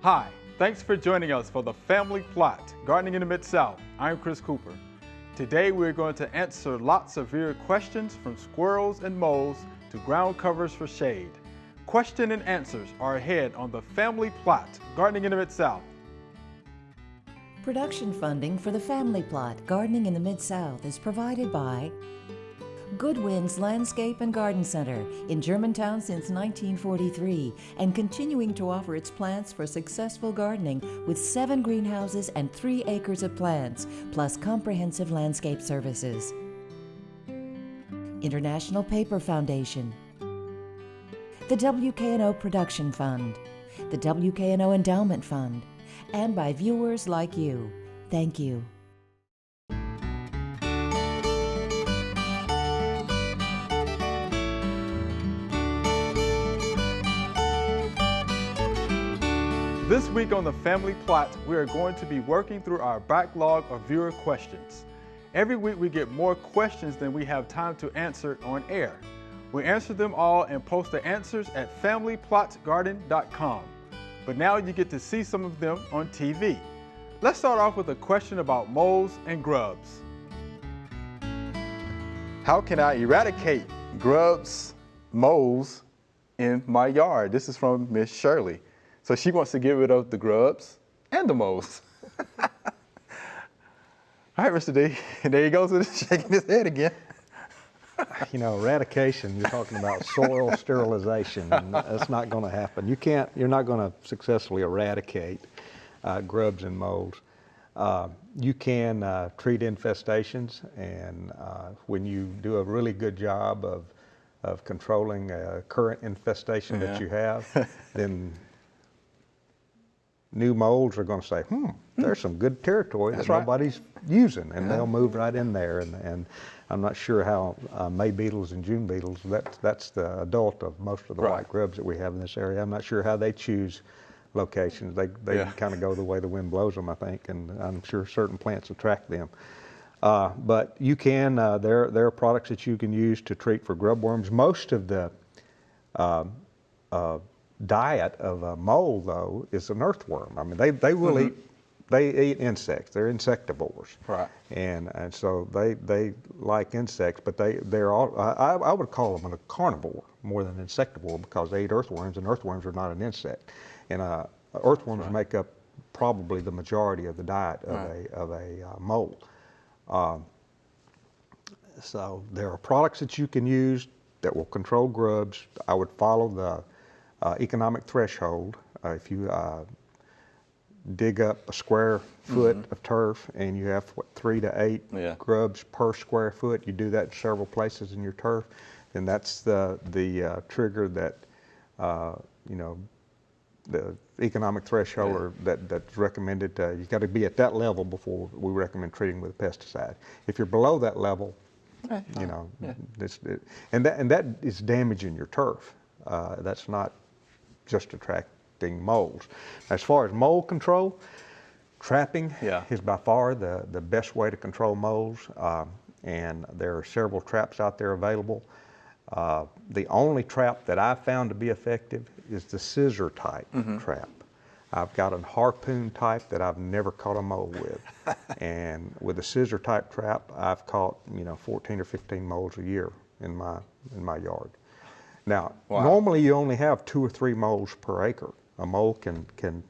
Hi, thanks for joining us for the Family Plot, Gardening in the Mid-South. I'm Chris Cooper. Today we're going to answer lots of viewer questions from squirrels and moles to ground covers for shade. Question and answers are ahead on the Family Plot, Gardening in the Mid-South. Production funding for the Family Plot, Gardening in the Mid-South is provided by Goodwin's Landscape and Garden Center in Germantown since 1943 and continuing to offer its plants for successful gardening with 7 greenhouses and 3 acres of plants, plus comprehensive landscape services. International Paper Foundation, the WKNO Production Fund, the WKNO Endowment Fund, and by viewers like you. Thank you. This week on the Family Plot, we are going to be working through our backlog of viewer questions. Every week we get more questions than we have time to answer on air. We answer them all and post the answers at familyplotgarden.com. But now you get to see some of them on TV. Let's start off with a question about moles and grubs. How can I eradicate grubs, moles in my yard? This is from Miss Shirley. So she wants to get rid of the grubs and the moles. All right, Mr. D, there he goes, shaking his head again. You know, eradication, you're talking about soil sterilization, and that's not going to happen. You're not going to successfully eradicate grubs and moles. You can treat infestations, and when you do a really good job of controlling a current infestation that you have, then new moles are going to say, there's some good territory that nobody's using, and they'll move right in there. And I'm not sure how May beetles and June beetles, that's the adult of most of the white grubs that we have in this area. I'm not sure how they choose locations. They kind of go the way the wind blows them, I think, and I'm sure certain plants attract them. But you can, there are products that you can use to treat for grub worms. Most of the diet of a mole, though, is an earthworm. I mean, they will eat, they eat insects. They're insectivores. Right. And so they like insects, but they're all, I would call them a carnivore more than an insectivore because they eat earthworms, and earthworms are not an insect. And earthworms make up probably the majority of the diet of a mole. So there are products that you can use that will control grubs. I would follow the economic threshold. If you dig up a square foot of turf and you have 3 to 8 grubs per square foot, you do that in several places in your turf, then that's the trigger that you know, the economic threshold or that's recommended. You've got to be at that level before we recommend treating with a pesticide. If you're below that level, you know, and that is damaging your turf. That's not just attracting moles. As far as mole control, trapping is by far the best way to control moles, and there are several traps out there available. The only trap that I've found to be effective is the scissor type trap. I've got a harpoon type that I've never caught a mole with. And with a scissor type trap, I've caught 14 or 15 moles a year in my yard. Now, normally you only have 2 or 3 moles per acre. A mole can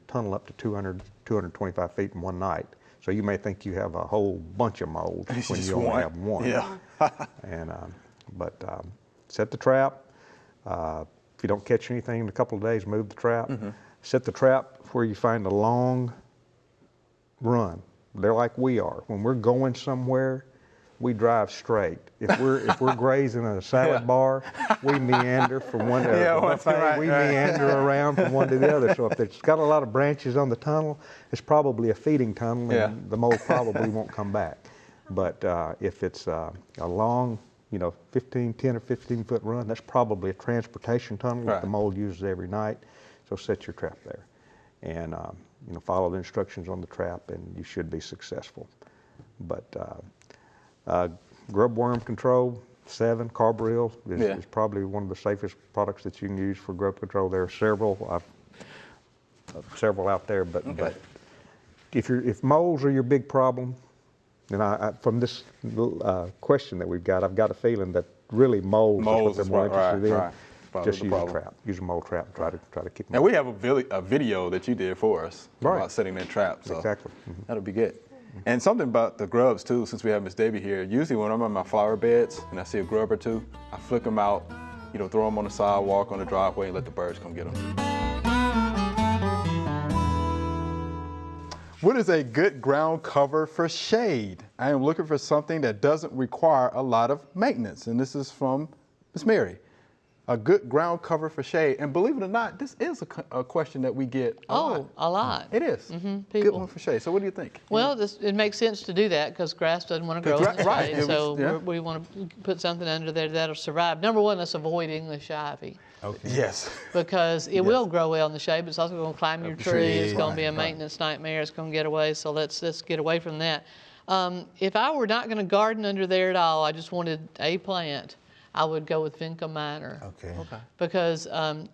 tunnel up to 200, 225 feet in one night. So you may think you have a whole bunch of moles when you only have one. Yeah. And but set the trap. If you don't catch anything in a couple of days, move the trap. Set the trap where you find a long run. They're like we are. When we're going somewhere, we drive straight. If we're grazing at a salad bar, we meander from one to the other. We meander around from one to the other. So if it's got a lot of branches on the tunnel, it's probably a feeding tunnel, and the mole probably won't come back. But if it's a long, 10 or 15 foot run, that's probably a transportation tunnel that the mole uses every night. So set your trap there, and follow the instructions on the trap, and you should be successful. But grub worm control, 7 carbaryl is probably one of the safest products that you can use for grub control. There are several. I've several out there, but if moles are your big problem, then from this question that we've got, I've got a feeling that really moles is what they're more interested in. Right. Just use a trap. Use a mole trap. Try to keep them. And we have a video that you did for us Right. about setting that trap. So Exactly. that'll be good. And something about the grubs too, since we have Miss Davy here, usually when I'm in my flower beds and I see a grub or two, I flick them out, throw them on the sidewalk, on the driveway, and let the birds come get them. What is a good ground cover for shade? I am looking for something that doesn't require a lot of maintenance. And this is from Miss Mary. A good ground cover for shade. And believe it or not, this is a question that we get a lot. A lot. It is. Good People. one for shade. So what do you think? Well, it makes sense to do that because grass doesn't want to grow in the Right. shade. So Yeah. we want to put something under there that'll survive. Number one, let's avoid English ivy Yes. because it will grow well in the shade, but it's also going to climb your tree. It's going to be a Right. maintenance nightmare. It's going to get away. So let's get away from that. If I were not going to garden under there at all, I just wanted a plant, I would go with Vinca minor. Okay. Because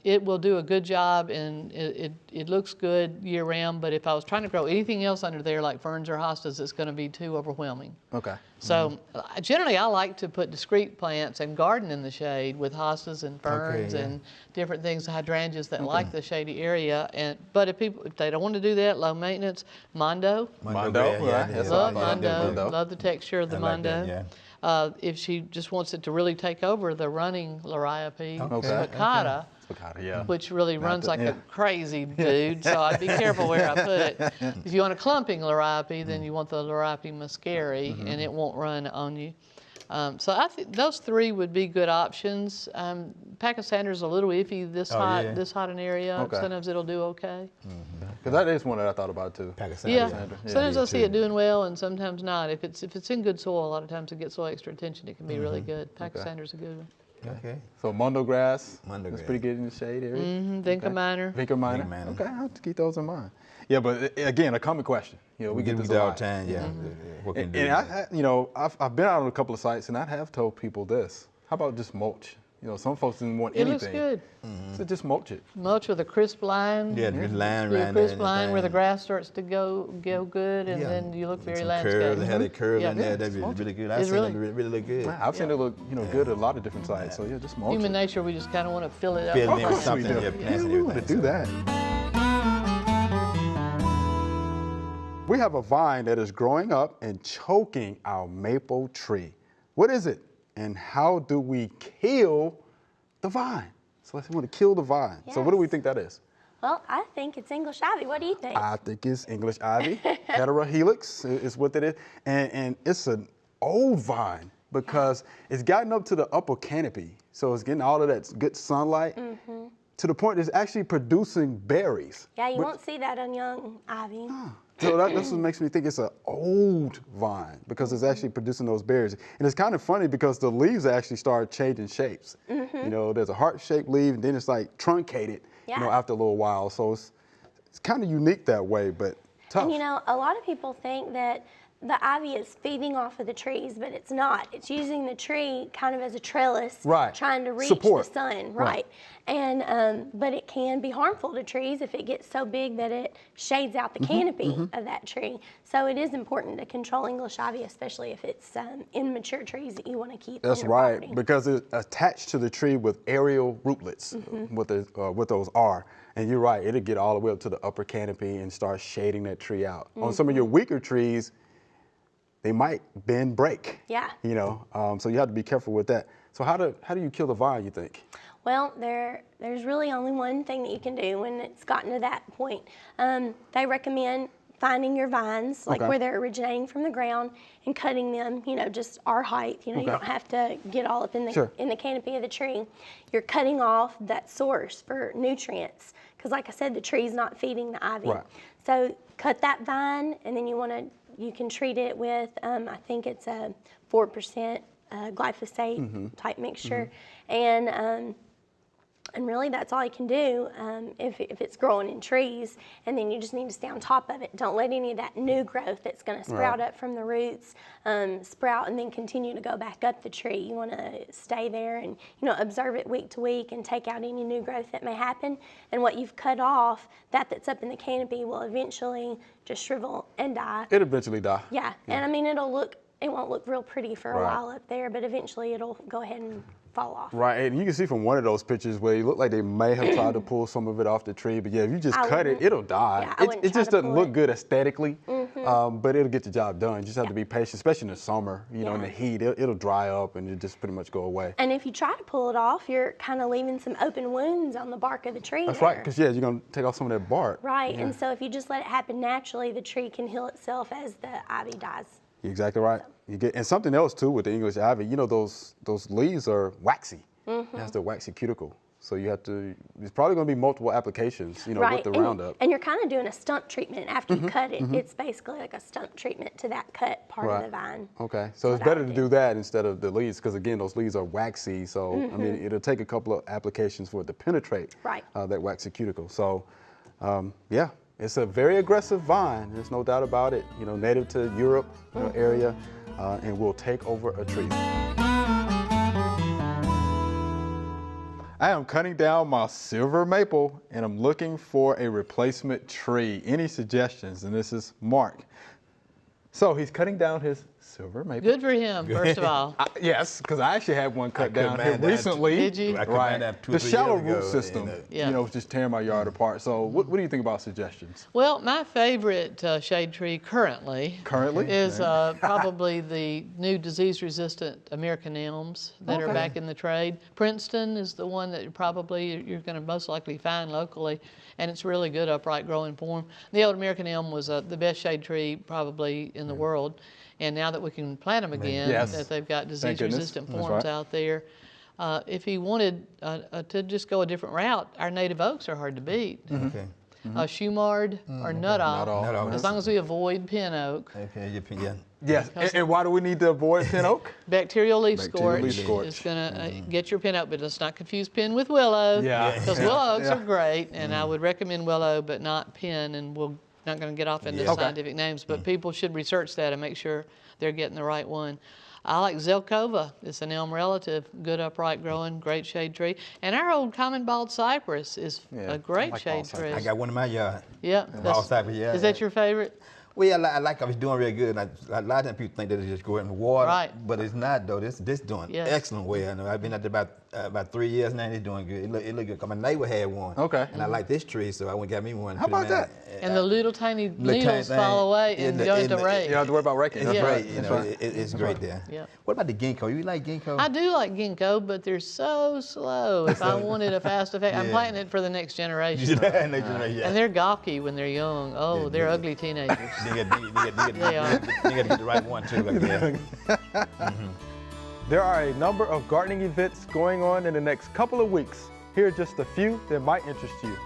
it will do a good job and it looks good year round, but if I was trying to grow anything else under there like ferns or hostas, it's going to be too overwhelming. Okay. So generally I like to put discrete plants and garden in the shade with hostas and ferns yeah. and different things, hydrangeas that like the shady area. But if they don't want to do that, low maintenance, Mondo. Mondo, right. That's Love what I thought. Mondo. Love the texture of the I like Mondo. that, yeah. If she just wants it to really take over, the running Liriope Okay, spicata, Spicata, yeah. which really runs like a crazy dude. So I'd be careful where I put it. If you want a clumping Liriope, then you want the Liriope muscari, and it won't run on you. So I think those three would be good options. Pachysandra a little iffy this hot an area. Okay. Sometimes it'll do okay. Because that is one that I thought about too. Pakistan. Yeah. Yeah. Sometimes I Me see too. it doing well, and sometimes not. If it's in good soil, a lot of times it gets so extra attention, it can be really good. Pachisandra's a good one. Okay. So Mondo grass, Mondo that's grass. pretty good in the shade area. Vinca minor. Vinca minor. Vinca minor. Okay, I have to keep those in mind. Yeah, but again, a common question. We get this a all lot. the time. Yeah. What can And I've been out on a couple of sites, and I have told people this. How about just mulch? Some folks didn't want It anything. looks good. So just mulch it. Mulch with a crisp line. Yeah, the line Do a around there. crisp line where the grass starts to go good, and Yeah. then you look very Some landscape. curve, they had a curve Yeah. in there. Yeah, That'd be mulch really good. It's I've seen really- it really look good. I've seen it look, good at a lot of different sites. So yeah, just mulch Human it. nature, we just kind of want to fill it up. Fill it with in with plants. something. do. Yeah, plants and we want to everything, do so. that. We have a vine that is growing up and choking our maple tree. What is it, and how do we kill the vine? So let's want to kill the vine. So what do we Yes. think that is? Well, I think it's English ivy. What do you think? I think it's English ivy. Heterohelix is what it is. And it's an old vine because it's gotten up to the upper canopy. So it's getting all of that good sunlight to the point it's actually producing berries. Yeah, you Which- won't see that on young ivy. So that's what makes me think it's an old vine because it's actually producing those berries. And it's kind of funny because the leaves actually start changing shapes. There's a heart-shaped leaf and then it's like truncated, Yeah. after a little while. So it's kind of unique that way, but tough. And a lot of people think that the ivy is feeding off of the trees, but it's not. It's using the tree kind of as a trellis, Right. trying to reach Support. the sun, Right. right? And but it can be harmful to trees if it gets so big that it shades out the canopy of that tree. So it is important to control English ivy, especially if it's immature trees that you want to keep. That's on your right, property. because it's attached to the tree with aerial rootlets, what those are. And you're right, it'll get all the way up to the upper canopy and start shading that tree out. On some of your weaker trees, they might bend, break. Yeah. So you have to be careful with that. So how do you kill the vine, you think? Well, there's really only one thing that you can do when it's gotten to that point. They recommend finding your vines, like Okay. where they're originating from the ground, and cutting them, just our height. You don't have to get all up in the Sure. in the canopy of the tree. You're cutting off that source for nutrients, because like I said, the tree's not feeding the ivy. Right. So cut that vine, and then you can treat it with, I think it's a 4% glyphosate type mixture, and And really, that's all you can do if it's growing in trees. And then you just need to stay on top of it. Don't let any of that new growth that's going to sprout up from the roots sprout and then continue to go back up the tree. You want to stay there and observe it week to week and take out any new growth that may happen. And what you've cut off, that's up in the canopy, will eventually just shrivel and die. It'll eventually die. Yeah, and I mean it won't look real pretty for a while up there, but eventually it'll go ahead and fall off. Right, and you can see from one of those pictures where it looked like they may have tried to pull some of it off the tree, but yeah, if you just cut it, it'll die. Yeah, I wouldn't it try just to doesn't pull look it. good aesthetically, but it'll get the job done. You just have to be patient, especially in the summer, in the heat, it'll dry up and it'll just pretty much go away. And if you try to pull it off, you're kind of leaving some open wounds on the bark of the tree. That's there. right, because you're going to take off some of that bark. Right, and so if you just let it happen naturally, the tree can heal itself as the ivy dies. You're exactly right. And something else too with the English ivy, those leaves are waxy. It has the waxy cuticle. So there's probably going to be multiple applications, Right, with the Roundup. and you're kind of doing a stump treatment after you cut it. It's basically like a stump treatment to that cut part of the vine. Okay, so it's what I better to do that instead of the leaves, because again, those leaves are waxy. So I mean, it'll take a couple of applications for it to penetrate that waxy cuticle. So yeah, it's a very aggressive vine. There's no doubt about it. Native to Europe area, and will take over a tree. I am cutting down my silver maple and I'm looking for a replacement tree. Any suggestions? And this is Mark. So he's cutting down his silver maple. Good for him, first of all. Yes, because I actually had one cut down here mine that recently. Did you? I cut Right. mine down 2 or The 3 shallow years root ago, system, Yeah. was just tearing my yard apart. So what do you think about suggestions? Well, my favorite shade tree currently is probably the new disease-resistant American elms that are back in the trade. Princeton is the one that you're going to most likely find locally, and it's really good upright growing form. The old American elm was the best shade tree probably in the world, and now that we can plant them again, that they've got disease-resistant That's forms right. out there. If he wanted to just go a different route, our native oaks are hard to beat. Okay. Shumard or nut oak, Nut oak. as long as we avoid pin oak. Okay, your opinion. Yes, and why do we need to avoid pin oak? Bacterial leaf Bacterial leaf scorch scorch. is going to get your pin oak, but let's not confuse pin with willow. Yeah. Because willow oaks are great, and I would recommend willow, but not pin, and we're not going to get off into scientific names, but people should research that and make sure they're getting the right one. I like Zelkova. It's an elm relative, good upright growing, great shade tree. And our old common bald cypress is a great like shade bald tree. I got one in my yard. Yeah. Bald cypress, yeah. Is that your favorite? Well, yeah, I like I was doing real good. And a lot of times people think that it's just go in the water, Right. but it's not though. This doing Yes. excellent well. I know I've been at it about 3 years now, and it's doing good. It look good. 'Cause my neighbor had one. Okay. And I like this tree, so I went and got me one. How about that? And the little tiny Little tiny needles thing. fall away Yeah, and the- go and into the- rake. You don't have to worry about raking. It's Yeah. great. You That's know, right. it's great there. Yeah. What about the ginkgo? You like ginkgo? I do like ginkgo, but they're so slow. If I wanted a fast effect, I'm Yeah. planting it for the next generation. Yeah. And they're gawky when they're young. Oh, Yeah, they're yeah. ugly teenagers. You got They are. to get the right one too. Like that. There are a number of gardening events going on in the next couple of weeks. Here are just a few that might interest you.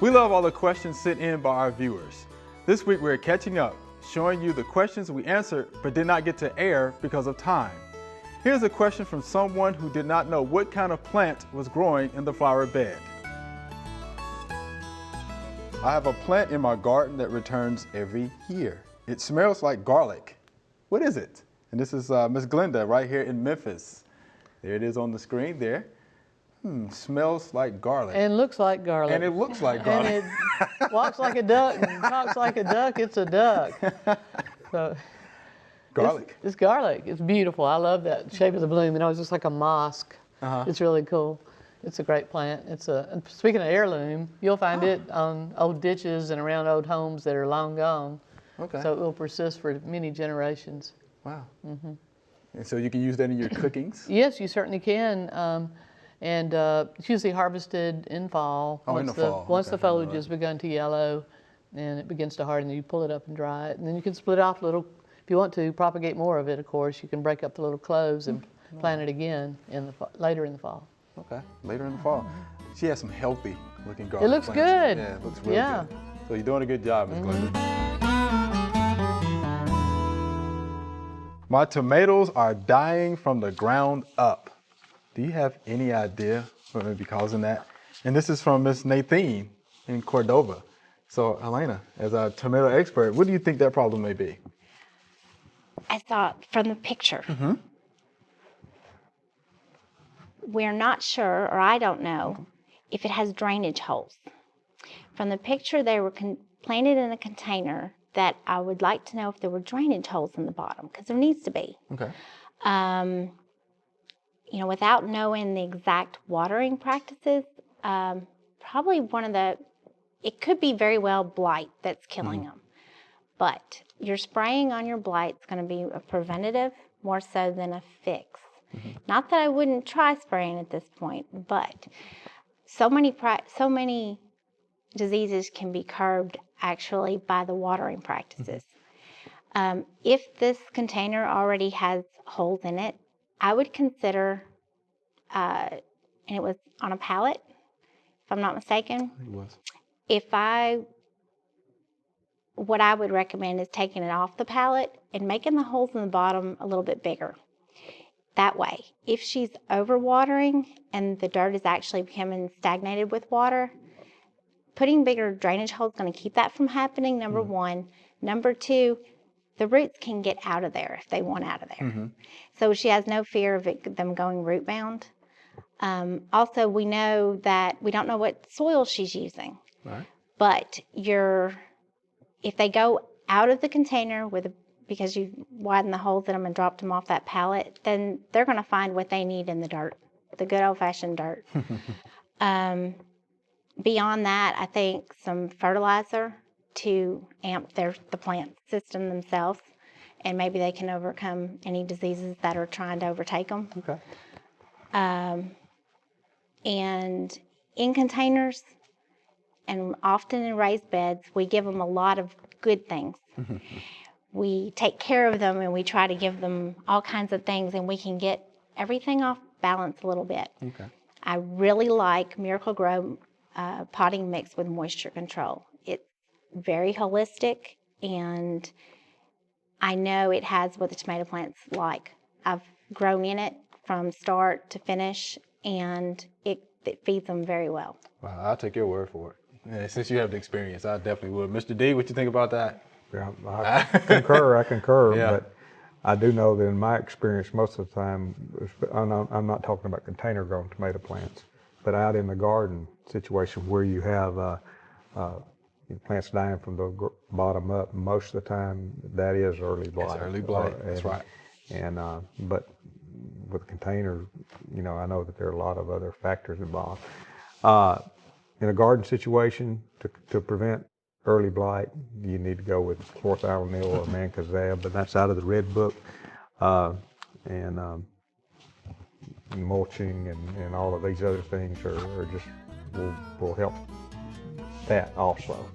We love all the questions sent in by our viewers. This week we're catching up, showing you the questions we answered but did not get to air because of time. Here's a question from someone who did not know what kind of plant was growing in the flower bed. I have a plant in my garden that returns every year. It smells like garlic. What is it? And this is Miss Glenda right here in Memphis. There it is on the screen there. Smells like garlic. And looks like garlic. And it looks like garlic. And it walks like a duck and talks like a duck. It's a duck. So Garlic. It's garlic. It's beautiful. I love that shape of the bloom. It always looks like a mosque. It's really cool. It's a great plant. And speaking of heirloom, you'll find it on old ditches and around old homes that are long gone. Okay. So it will persist for many generations. Wow. And so you can use that in your cookings? Yes, you certainly can. And it's usually harvested in fall. Oh, in the fall. Once Okay. the foliage has begun to yellow and it begins to harden, then you pull it up and dry it. And then you can split off little, if you want to propagate more of it, of course, you can break up the little cloves and plant it again later in the fall. Okay, later in the fall. She has some healthy looking garden looks plants. good. Yeah, it looks really Yeah. good. So you're doing a good job, Ms. Glenda. My tomatoes are dying from the ground up. Do you have any idea what may be causing that? And this is from Miss Nadine in Cordova. So Elena, as a tomato expert, what do you think that problem may be? I thought from the picture. We're not sure, or I don't know, if it has drainage holes. From the picture, they were planted in a container that I would like to know if there were drainage holes in the bottom, because there needs to be. Okay. You know, without knowing the exact watering practices, probably it could be very well blight that's killing them. But your spraying on your blight is going to be a preventative more so than a fix. Not that I wouldn't try spraying at this point, but so many diseases can be curbed actually by the watering practices. If this container already has holes in it, I would consider, and it was on a pallet, if I'm not mistaken. It was. What I would recommend is taking it off the pallet and making the holes in the bottom a little bit bigger. That way, if she's overwatering and the dirt is actually becoming stagnated with water, putting bigger drainage holes is going to keep that from happening, number one. Number two, the roots can get out of there if they want out of there. So she has no fear of them going root bound. Also, we know that we don't know what soil she's using. Right. But if they go out of the container because you widen the holes in them and dropped them off that pallet, then they're going to find what they need in the dirt, the good old-fashioned dirt. Beyond that, I think some fertilizer to amp the plant system themselves, and maybe they can overcome any diseases that are trying to overtake them. Okay. And in containers, and often in raised beds, we give them a lot of good things. We take care of them and we try to give them all kinds of things, and we can get everything off balance a little bit. Okay. I really like Miracle-Gro potting mix with moisture control. It's very holistic, and I know it has what the tomato plants like. I've grown in it from start to finish, and it feeds them very well. Wow, I'll take your word for it. Yeah, since you have the experience, I definitely would. Mr. D, what you think about that? Yeah, I concur, Yeah. but I do know that in my experience, most of the time, I'm not talking about container grown tomato plants, but out in the garden situation where you have plants dying from the bottom up, most of the time that is early blight. It's early blight, that's right. And but with container, I know that there are a lot of other factors involved. In a garden situation, to prevent early blight, you need to go with chlorothalonil or mancozeb, but that's out of the red book. And mulching and all of these other things are just will help that also.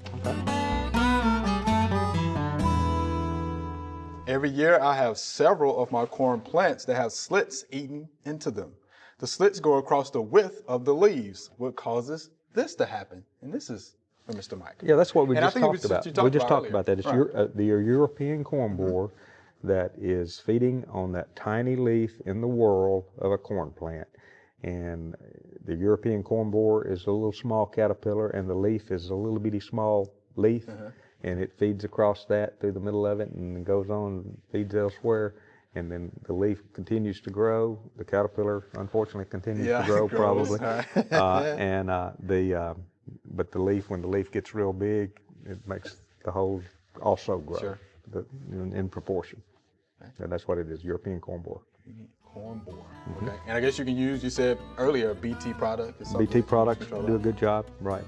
Every year I have several of my corn plants that have slits eaten into them. The slits go across the width of the leaves, what causes this to happen. And this is for Mr. Mike. Yeah, that's what we And I just think it talked was about. what you We just talked earlier. about that. It's Right. the European corn borer that is feeding on that tiny leaf in the whorl of a corn plant. And the European corn borer is a little small caterpillar, and the leaf is a little bitty small leaf, and it feeds across that through the middle of it and goes on and feeds elsewhere. And then the leaf continues to grow. The caterpillar, unfortunately, continues Yeah, to grow it grows. probably. But the leaf, when the leaf gets real big, it makes the whole also grow Sure. in proportion. And that's what it is, European corn borer. Corn borer. Okay. And I guess you can use, you said earlier, BT product. Is something BT that you products control do a that. good job, right.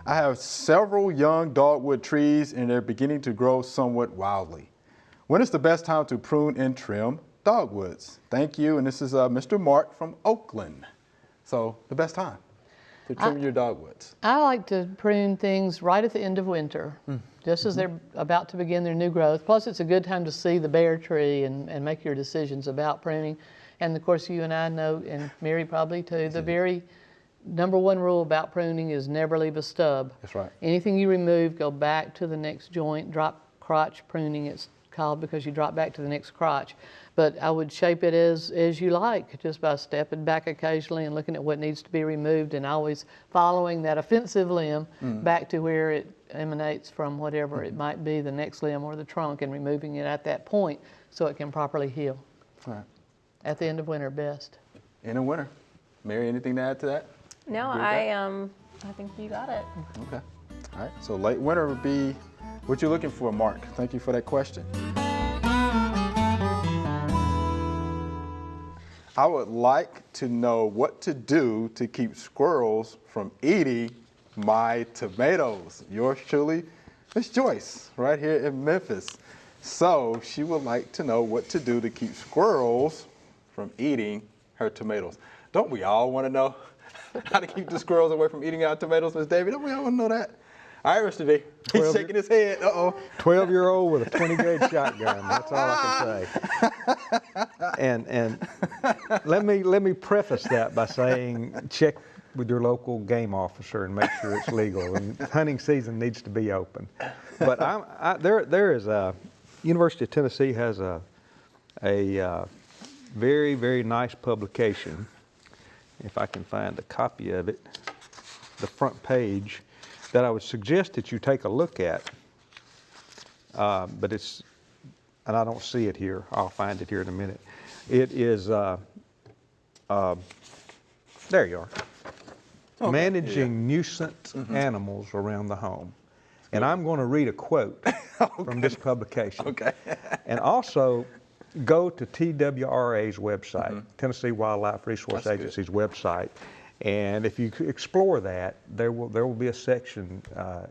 I have several young dogwood trees and they're beginning to grow somewhat wildly. When is the best time to prune and trim dogwoods. Thank you. And this is Mr. Mark from Oakland. So the best time to trim your dogwoods. I like to prune things right at the end of winter, just as they're about to begin their new growth. Plus, it's a good time to see the bare tree and make your decisions about pruning. And of course, you and I know, and Mary probably too, the very number one rule about pruning is never leave a stub. That's right. Anything you remove, go back to the next joint. Drop crotch pruning, it's called, because you drop back to the next crotch. But I would shape it as you like, just by stepping back occasionally and looking at what needs to be removed, and always following that offensive limb back to where it emanates from, whatever it might be, the next limb or the trunk, and removing it at that point so it can properly heal. All right. At the end of winter, best. In the winter. Mary, anything to add to that? No, I think you got it. Okay. All right. So late winter would be what you're looking for, Mark. Thank you for that question. I would like to know what to do to keep squirrels from eating my tomatoes. Yours truly, Miss Joyce, right here in Memphis. So she would like to know what to do to keep squirrels from eating her tomatoes. Don't we all want to know how to keep the squirrels away from eating our tomatoes, Miss Davy? Don't we all want to know that? All right, Mr. D. He's shaking his head. Uh-oh. 12-year-old with a 20-gauge shotgun. That's all I can say. And let me preface that by saying, check with your local game officer and make sure it's legal. And hunting season needs to be open. But there is a University of Tennessee has a very, very nice publication. If I can find a copy of it, the front page, that I would suggest that you take a look at. But it's, and I don't see it here. I'll find it here in a minute. It is, there you are. Okay. Managing nuisance animals around the home. And I'm going to read a quote from this publication. Okay. And also go to TWRA's website, Tennessee Wildlife Resource That's Agency's website. And if you explore that, there will be a section,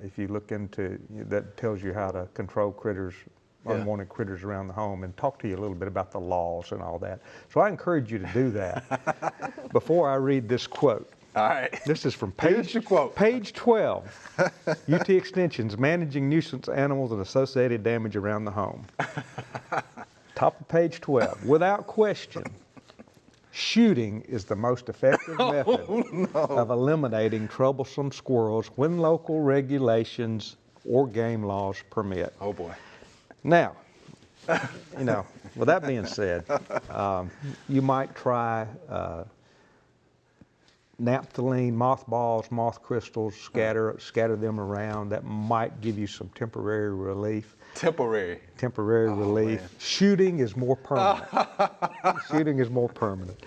if you look into, that tells you how to control critters, unwanted critters around the home, and talk to you a little bit about the laws and all that. So I encourage you to do that. Before I read this quote. All right. This is from Here's your quote. page 12, UT Extension's Managing Nuisance Animals and Associated Damage Around the Home. Top of page 12, without question, shooting is the most effective method of eliminating troublesome squirrels when local regulations or game laws permit. Oh boy. Now, with that being said, you might try naphthalene, mothballs, moth crystals, scatter them around. That might give you some temporary relief. Temporary relief. Man. Shooting is more permanent. Shooting is more permanent.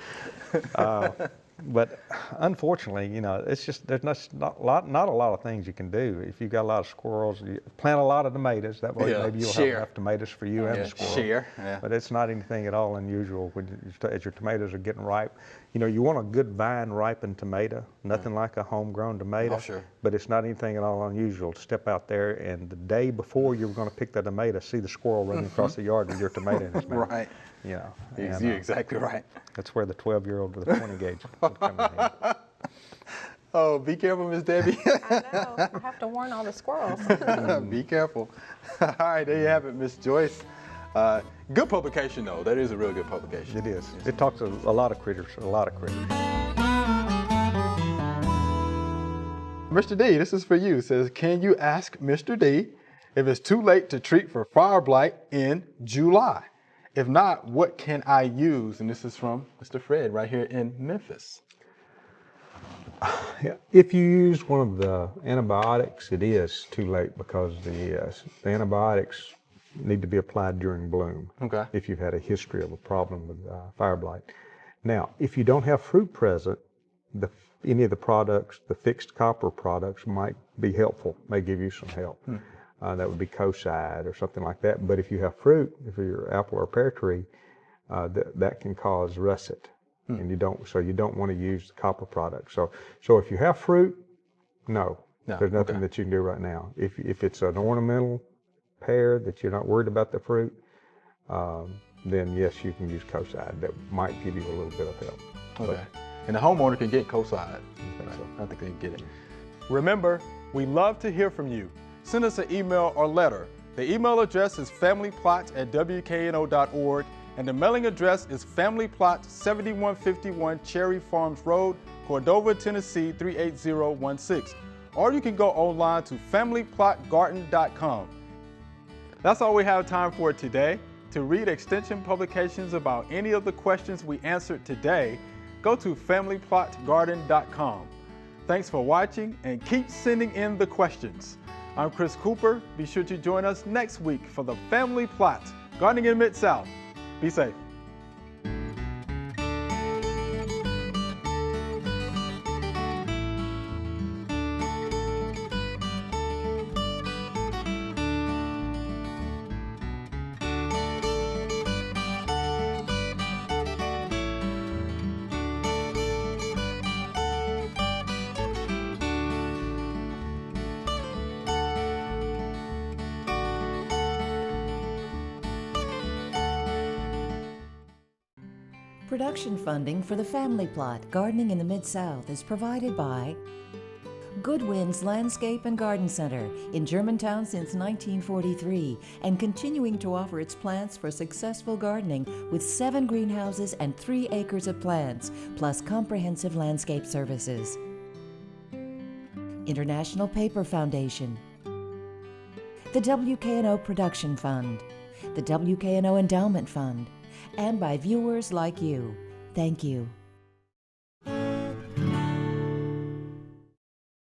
But unfortunately, it's just there's not a lot of things you can do. If you've got a lot of squirrels, you plant a lot of tomatoes. That way, maybe you'll have enough tomatoes for you and the squirrel. Share. Yeah. But it's not anything at all unusual as your tomatoes are getting ripe. You want a good vine ripened tomato, nothing like a homegrown tomato. Oh, sure. But it's not anything at all unusual to step out there and the day before you're going to pick that tomato, see the squirrel running across the yard with your tomato in his mouth. Right. And, You're exactly right. that's where the 12-year-old with a 20 gauge would come in. Oh, be careful, Miss Debbie. I know. I have to warn all the squirrels. Be careful. All right, there you have it, Miss Joyce. Good publication, though. That is a real good publication. It is. It talks to a lot of critters, Mr. D, this is for you. It says, can you ask Mr. D if it's too late to treat for fire blight in July? If not, what can I use? And this is from Mr. Fred right here in Memphis. Yeah. If you use one of the antibiotics, it is too late because the antibiotics need to be applied during bloom. Okay. If you've had a history of a problem with fire blight. Now, if you don't have fruit present, any of the products, the fixed copper products, might be helpful, may give you some help. That would be Coside or something like that. But if you have fruit, if you're apple or pear tree, that can cause russet, and you don't want to use the copper product. So if you have fruit, no, there's nothing that you can do right now. If it's an ornamental pear that you're not worried about the fruit, then yes, you can use CoSide. That might give you a little bit of help. Okay. And the homeowner can get CoSide. So I think they can get it. Remember, we love to hear from you. Send us an email or letter. The email address is familyplot@wkno.org, and the mailing address is Family Plot, 7151 Cherry Farms Road, Cordova, Tennessee 38016. Or you can go online to familyplotgarden.com. That's all we have time for today. To read Extension publications about any of the questions we answered today, go to familyplotgarden.com. Thanks for watching and keep sending in the questions. I'm Chris Cooper. Be sure to join us next week for the Family Plot, Gardening in Mid-South. Be safe. Production funding for the Family Plot, Gardening in the Mid-South is provided by Good Winds Landscape and Garden Center in Germantown since 1943 and continuing to offer its plants for successful gardening with 7 greenhouses and 3 acres of plants, plus comprehensive landscape services. International Paper Foundation, the WKNO Production Fund, the WKNO Endowment Fund, and by viewers like you. Thank you.